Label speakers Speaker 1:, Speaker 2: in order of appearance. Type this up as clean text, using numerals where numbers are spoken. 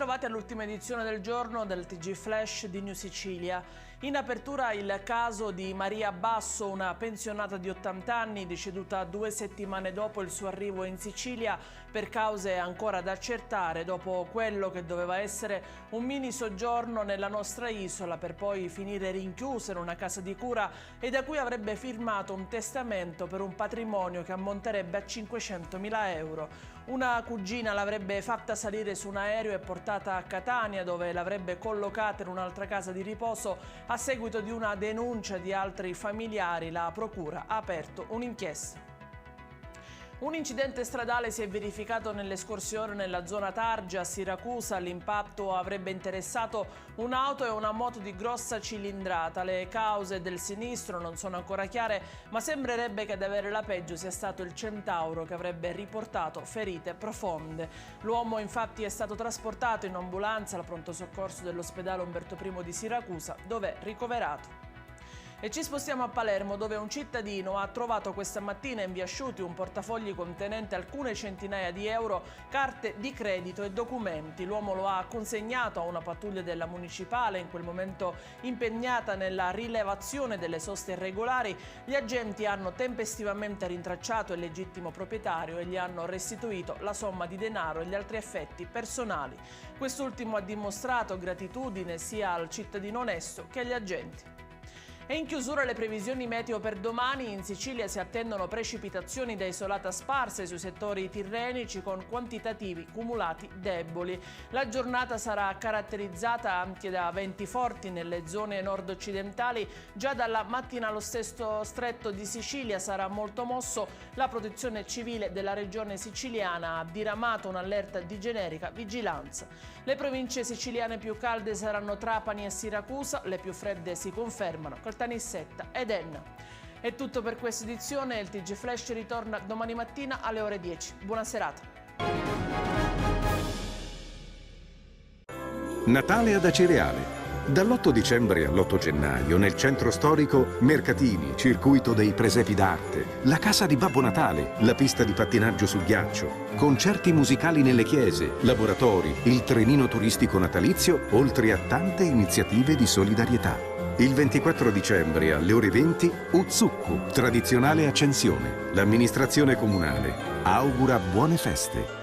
Speaker 1: Bentrovati all'ultima edizione del giorno del TG Flash di New Sicilia. In apertura il caso di Maria Basso, una pensionata di 80 anni deceduta 2 settimane dopo il suo arrivo in Sicilia per cause ancora da accertare dopo quello che doveva essere un mini soggiorno nella nostra isola per poi finire rinchiusa in una casa di cura e da cui avrebbe firmato un testamento per un patrimonio che ammonterebbe a 500.000 euro. Una cugina l'avrebbe fatta salire su un aereo e portata a Catania, dove l'avrebbe collocata in un'altra casa di riposo. A seguito di una denuncia di altri familiari, la procura ha aperto un'inchiesta. Un incidente stradale si è verificato nelle scorse ore nella zona Targia a Siracusa. L'impatto avrebbe interessato un'auto e una moto di grossa cilindrata. Le cause del sinistro non sono ancora chiare, ma sembrerebbe che ad avere la peggio sia stato il Centauro, che avrebbe riportato ferite profonde. L'uomo infatti è stato trasportato in ambulanza al pronto soccorso dell'ospedale Umberto I di Siracusa, dove è ricoverato. E ci spostiamo a Palermo, dove un cittadino ha trovato questa mattina in via Asciuti un portafogli contenente alcune centinaia di euro, carte di credito e documenti. L'uomo lo ha consegnato a una pattuglia della municipale, in quel momento impegnata nella rilevazione delle soste irregolari. Gli agenti hanno tempestivamente rintracciato il legittimo proprietario e gli hanno restituito la somma di denaro e gli altri effetti personali. Quest'ultimo ha dimostrato gratitudine sia al cittadino onesto che agli agenti. E in chiusura le previsioni meteo per domani. In Sicilia si attendono precipitazioni da isolata sparse sui settori tirrenici con quantitativi cumulati deboli. La giornata sarà caratterizzata anche da venti forti nelle zone nord-occidentali. Già dalla mattina lo stesso stretto di Sicilia sarà molto mosso. La protezione civile della regione siciliana ha diramato un'allerta di generica vigilanza. Le province siciliane più calde saranno Trapani e Siracusa, le più fredde si confermano Caltanissetta ed Enna. È tutto per questa edizione, il TG Flash ritorna domani mattina alle ore 10. Buona serata.
Speaker 2: Natale ad Acireale. Dall'8 dicembre all'8 gennaio nel centro storico mercatini, circuito dei presepi d'arte, la casa di Babbo Natale, la pista di pattinaggio sul ghiaccio, concerti musicali nelle chiese, laboratori, il trenino turistico natalizio, oltre a tante iniziative di solidarietà. Il 24 dicembre alle ore 20 Uzzukku, tradizionale accensione. L'amministrazione comunale augura buone feste.